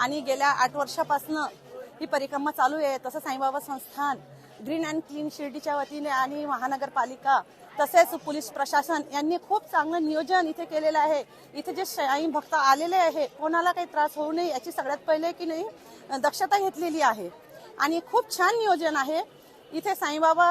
आणि गेल्या 8 वर्षापासून ही परिक्रमा चालू आहे। तसं साईबाबा संस्थान, ग्रीन अँड क्लीन शिर्डीच्या वतीने आणि महानगरपालिका तसेच पोलीस प्रशासन यांनी खूप चांगलं नियोजन इथे केलेलं आहे। इथे जे साई भक्त आलेले आहे कोणाला काही त्रास होऊ नये याची सगळ्यात पहिले की नाही दक्षता घेतलेली आहे आणि खूप छान नियोजन आहे। इथे साईबाबा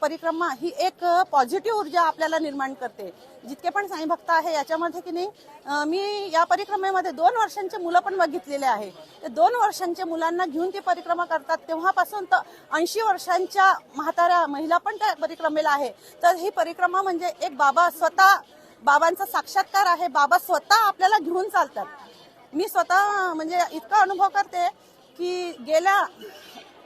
परिक्रमा ही एक पॉझिटिव्ह ऊर्जा आपल्याला निर्माण करते। जितके पण साई भक्त आहे याच्यामध्ये की नाही मी या परिक्रमेमध्ये 2 वर्षांचे मुलं पण बघितलेले आहे। ते 2 वर्षांच्या मुलांना घेऊन ती परिक्रमा करतात तेव्हापासून तर 80 वर्षांच्या म्हाताऱ्या महिला पण त्या परिक्रमेला आहे। तर ही परिक्रमा म्हणजे एक बाबा स्वतः बाबांचा साक्षात्कार आहे। बाबा स्वतः आपल्याला घेऊन चालतात। मी स्वतः म्हणजे इतका अनुभव करते की गेल्या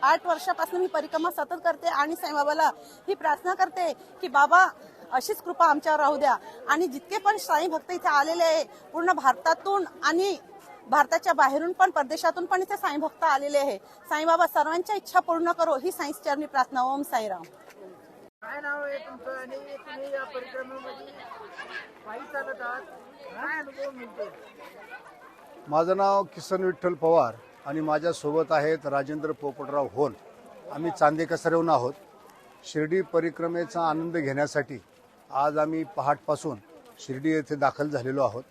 8 वर्षापासून मी परिक्रमा सतत करते आणि साईबाबाला ही प्रार्थना करते की बाबा अशीच कृपा आमच्यावर राहू द्या। आणि जितके पण साई भक्त इथे आलेले आहे पूर्ण भारतातून आणि भारताच्या बाहेरून पण परदेशातून पण इथे साई भक्त आलेले आहे। साईबाबा सर्वांच्या इच्छा पूर्ण करो ही साईंची चरणी प्रार्थना। ओम साईराम। काय नाव आहे तुमचं आणि तुम्ही या परिक्रमेमध्ये पायी चालत आहात, काय अनुभव मिळतो? माझं नाव किसन विठ्ठल पवार आणि माझ्यासोबत आहेत राजेंद्र पोपटराव होन। आम्ही चांदेकसरहून आहोत। शिर्डी परिक्रमेचा आनंद घेण्यासाठी आज आम्ही पहाटपासून शिर्डी येथे दाखल झालेलो आहोत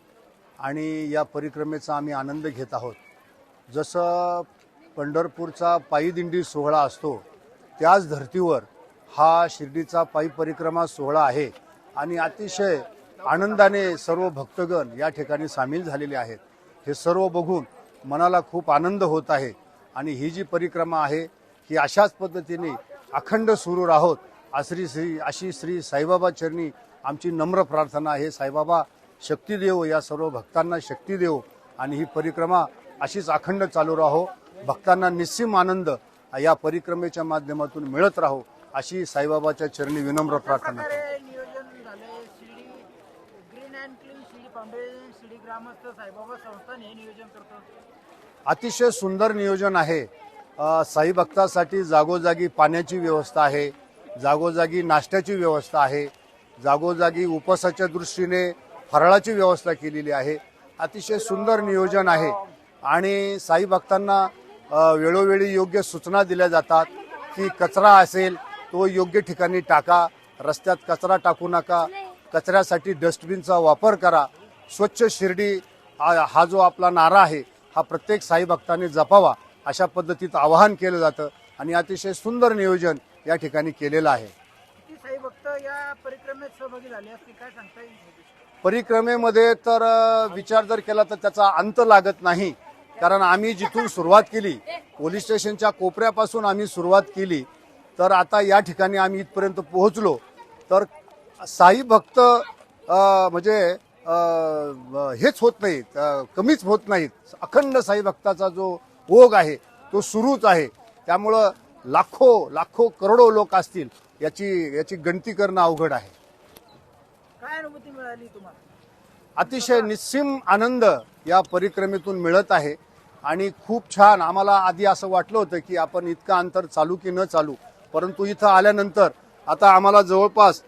आणि या परिक्रमेचा आम्ही आनंद घेत आहोत। जसं पंढरपूरचा पायी दिंडी सोहळा असतो त्याच धर्तीवर हा शिर्डीचा पायी परिक्रमा सोहळा आहे आणि अतिशय आनंदाने सर्व भक्तगण या ठिकाणी सामील झालेले आहेत। हे सर्व बघून मनाला खूप आनंद होत आहे आणि ही जी परिक्रमा आहे ही अशाच पद्धतीने अखंड सुरू राहोत अशी श्री साईबाबा चरणी आमची नम्र प्रार्थना आहे। साईबाबा शक्ती देव, या सर्व भक्तांना शक्ती देव आणि ही परिक्रमा अशीच अखंड चालू राहो। भक्तांना निस्सीम आनंद या परिक्रमेच्या माध्यमातून मिळत राहो अशी साईबाबाच्या चरणी विनम्र प्रार्थना करतो। नियोजन झाले Shirdi green and clean Shirdi foundation, Shirdi ग्रामस्थ साईबाबा संस्थान हे नियोजन करतो। अतिशय सुंदर नियोजन आहे। साई भक्तासाठी जागोजागी पाण्याची व्यवस्था आहे, जागोजागी नाश्त्याची व्यवस्था आहे, जागोजागी उपवासाच्या दृष्टीने फराळाची व्यवस्था केलेली आहे। अतिशय सुंदर नियोजन आहे आणि साई भक्तांना वेळोवेळी योग्य सूचना दिल्या जातात की कचरा असेल तो योग्य ठिकाणी टाका, रस्त्यात कचरा टाकू नका, कचऱ्यासाठी डस्टबिनचा वापर करा, स्वच्छ शिर्डी हा जो आपला नारा आहे हा प्रत्येक साई भक्तांनी जपावा अशा पद्धतीत आवाहन केलं जातं आणि अतिशय सुंदर नियोजन या ठिकाणी केलेलं आहे। किती साई भक्त या परिक्रमेत सहभागी झाले असतील काय सांगता येईल? परिक्रमेमध्ये तर विचार जर केला तर त्याचा अंत लागत नाही, कारण आम्ही जिथून सुरुवात केली पोलीस स्टेशनच्या कोपऱ्यापासून आम्ही सुरुवात केली तर आता या ठिकाणी आम्ही इथपर्यंत पोहोचलो। तर साई भक्त म्हणजे हेच होत नाहीत, कमीच होत नाहीत। अखंड साई भक्ताचा जो ओघ आहे तो सुरूच आहे। त्यामुळं लाखो करोडो लोक असतील याची गणती करणं अवघड आहे। काय अनुभूती मिळाली तुम्हाला? अतिशय निस्सीम आनंद या परिक्रमेतून मिळत आहे आणि खूप छान। आम्हाला आधी असं वाटलं होतं की आपण इतकं अंतर चालू की न चालू, परंतु इथं आल्यानंतर आता आम्हाला जवळपास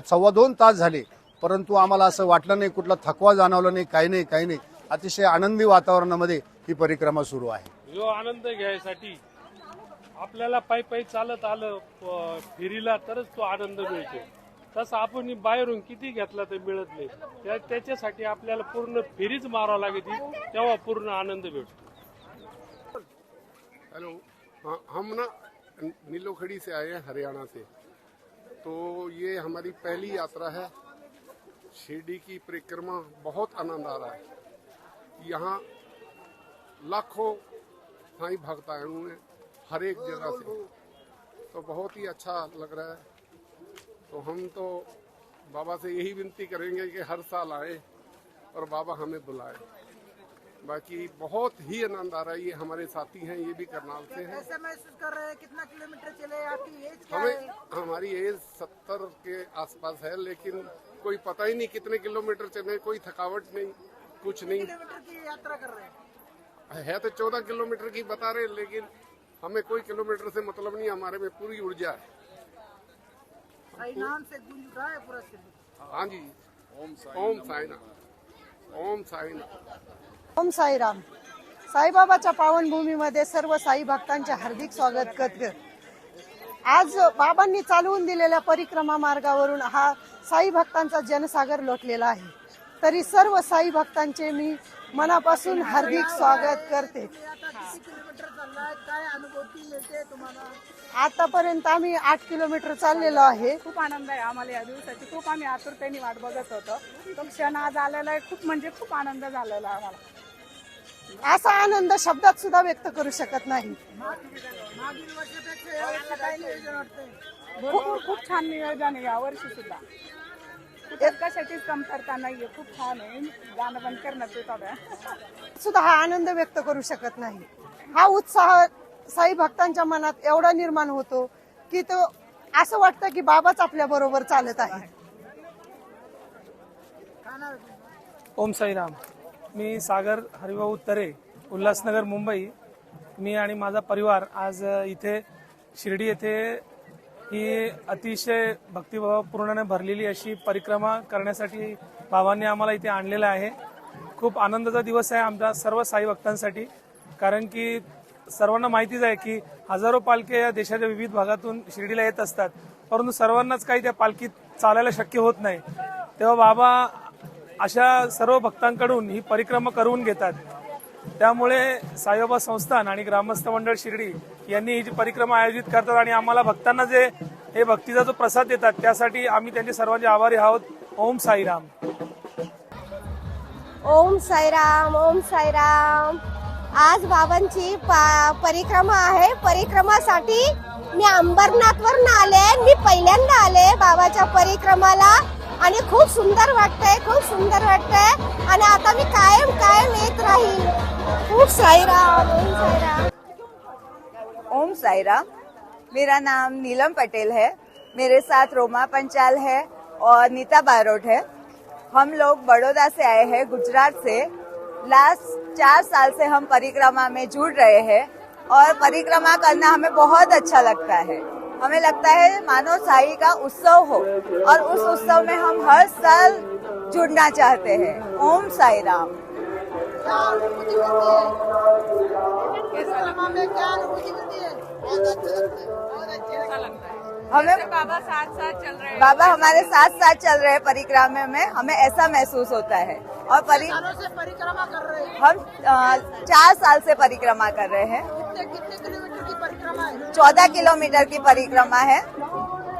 2.25 तास झाले, परंतु आम्हाला असं वाटलं नाही, कुठला थकवा जाणवला नाही, काही नाही। अतिशय आनंदी वातावरणामध्ये ही परिक्रमा सुरू आहे। जो आनंद घ्यायसाठी आपल्याला पायी चालत आलं फेरीला तरच तो आनंद मिळतो। तसं आपण बाहेरून किती घेतला तर मिळत नाही। त्याच्यासाठी आपल्याला पूर्ण फेरीच मारावं लागते तेव्हा पूर्ण आनंद भेटतो। हेलो, हाँ, हम ना नीलोखड़ी से आए हैं, हरियाणा से। तो ये हमारी पहली यात्रा है शिरडी की परिक्रमा। बहुत आनंद आ रहा है। यहाँ लाखों साईं भक्त आए हुए हैं हर एक जगह से, तो बहुत ही अच्छा लग रहा है। तो हम तो बाबा से यही विनती करेंगे कि हर साल आए और बाबा हमें बुलाए। बाकी बहुत ही आनंद आ रहा है। ये हमारे साथी हैं, ये भी करनाल से हैं। कैसा महसूस कर रहे हैं? कितना किलोमीटर चले? आपकी एज क्या है? हमारी एज 70 के आसपास है, लेकिन कोई पता ही नहीं कितने किलोमीटर चले, कोई थकावट नहीं, कुछ नहीं। किलोमीटर की यात्रा कर रहे हैं? है तो 14 किलोमीटर की बता रहे, लेकिन हमें कोई किलोमीटर से मतलब नहीं, हमारे में पूरी ऊर्जा है। साई नाम से गूंज उठा है पूरा शरीर। हाँ जी, ओम साईनाथ, ओम साईनाथ। ओम साईराम। साईबाबाच्या पावनभूमीमध्ये सर्व साई भक्तांचे हार्दिक स्वागत करते. आज बाबांनी चालवून दिलेल्या परिक्रमा मार्गावरून हा साई भक्तांचा जनसागर लोटलेला आहे. तरी सर्व साई भक्तांचे मी मनापासून हार्दिक स्वागत करते. किती किलोमीटर चाललाय, काय अनुभूती मिळते तुम्हाला? आतापर्यंत आम्ही 8 किलोमीटर चाललेलो आहे. खूप आनंद आहे आम्हाला या दिवसाची. खूप आम्ही आतुरतेने वाट बघत होतो. तो क्षण आज आलेला आहे. खूप म्हणजे खूप आनंद झालेला आहे आम्हाला. असा आनंद शब्दात सुद्धा व्यक्त करू शकत नाही. मागील वर्षापेक्षा यावर्षी काय नियोजन वाटतंय? भरपूर खूप छान नियोजन आहे यावर्षी सुद्धा. कुठे कशाचीच कमतरता नाहीये. खूप छान आहे. गाणं बंद करण्यात येतात. सुद्धा हा आनंद व्यक्त करू शकत नाही. हा उत्साह साई भक्तांच्या मनात एवढा निर्माण होतो की तो असं वाटतं की बाबाच आपल्या बरोबर चालत आहे. काय नाव आहे तुमचं? ओम साईराम. मी सागर हरिभाऊ उत्तरे, उल्हासनगर, मुंबई. मी आणि माझा परिवार आज इथे शिर्डी येथे ही अतिशय भक्तिभावपूर्णाने भरलेली अशी परिक्रमा करण्यासाठी बाबांनी आम्हाला इथे आणलेलं आहे. खूप आनंदाचा दिवस आहे आमच्या सर्व साई भक्तांसाठी. कारण की सर्वांना माहितीच आहे की हजारो पालख्या या देशाच्या विविध भागातून शिर्डीला येत असतात, परंतु सर्वांनाच काही त्या पालखीत चालायला शक्य होत नाही. तेव्हा बाबा अशा सर्व भक्तांकडून ही परिक्रमा करून घेतात. त्यामुळे साईबाबा संस्थान आणि ग्रामस्थ मंडळ शिर्डी यांनी ही जी परिक्रमा आयोजित करतात आणि आम्हाला भक्तांना जे हे भक्तीचा जो प्रसाद देतात त्यासाठी आम्ही त्यांचे सर्वांचे आभारी आहोत. ओम साईराम. ओम साईराम. ओम साईराम. आज बाबांची परिक्रमा आहे. परिक्रमासाठी मी अंबरनाथवरून आले. मी पहिल्यांदा आले बाबाच्या परिक्रमाला आणि खूप सुंदर वाटतंय. खूप सुंदर वाटतंय आणि आता मी कायम कायम येत राहील. खूप साईराम. ओम साईराम. ओम साईराम. मेरा नाम नीलम पटेल है. मेरे साथ रोमा पंचाल है और नीता बारोट है. हम लोग बड़ौदा से आए हैं, गुजरात से. लास्ट 4 साल से हम परिक्रमा में जुड़ रहे हैं और परिक्रमा करना हमें बहुत अच्छा लगता है. हमें लगता है मानो साई का उत्सव हो और उस उत्सव में हम हर साल जुड़ना चाहते हैं. ओम साईराम. क्या अनुभूति मिलती है? परिक्रमा में क्या अनुभूति मिलती है? बहुत अच्छा लगता है. बहुत अच्छा लगता है. हमें बाबा साथ साथ चल रहे हैं. बाबा हमारे साथ साथ चल रहे हैं परिक्रमा में. हमें ऐसा महसूस होता है. और सालों से परिक्रमा कर रहे हैं. हम 4 साल से परिक्रमा कर रहे हैं. कितने किलोमीटर की परिक्रमा है? 14 किलोमीटर की परिक्रमा है.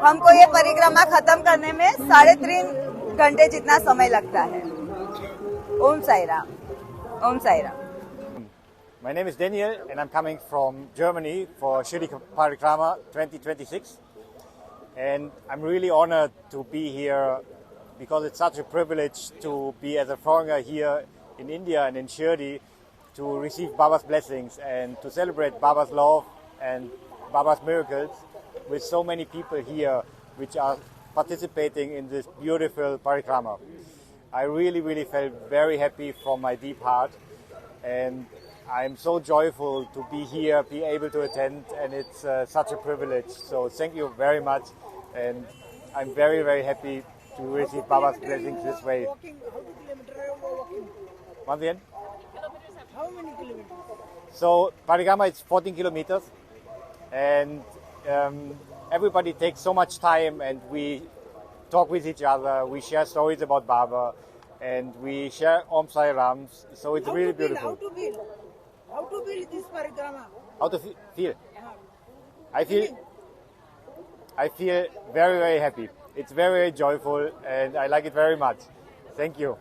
हमको ये परिक्रमा खत्म करने में 3.5 घंटे जितना समय लगता है. Om Sairam. Om Sairam. My name is Daniel and I'm coming from Germany for Shirdi Parikrama 2026. And I'm really honored to be here because it's such a privilege to be as a foreigner here in India and in Shirdi to receive Baba's blessings and to celebrate Baba's love and Baba's miracles with so many people here which are participating in this beautiful parikrama. I really felt very happy from my deep heart, and I'm so joyful to be here, be able to attend, and it's such a privilege. So thank you very much, and I'm very happy to receive Baba's blessings this way. Walking, how many kilometers are you walking? Once again, How many kilometers? so parikrama is 14 kilometers, and everybody takes so much time, and we talk with each other, we share stories about Baba, and we share Om Sai Rams. So it's really beautiful. How to build this parikrama? How to feel? I feel very happy. It's very joyful, and I like it very much. Thank you.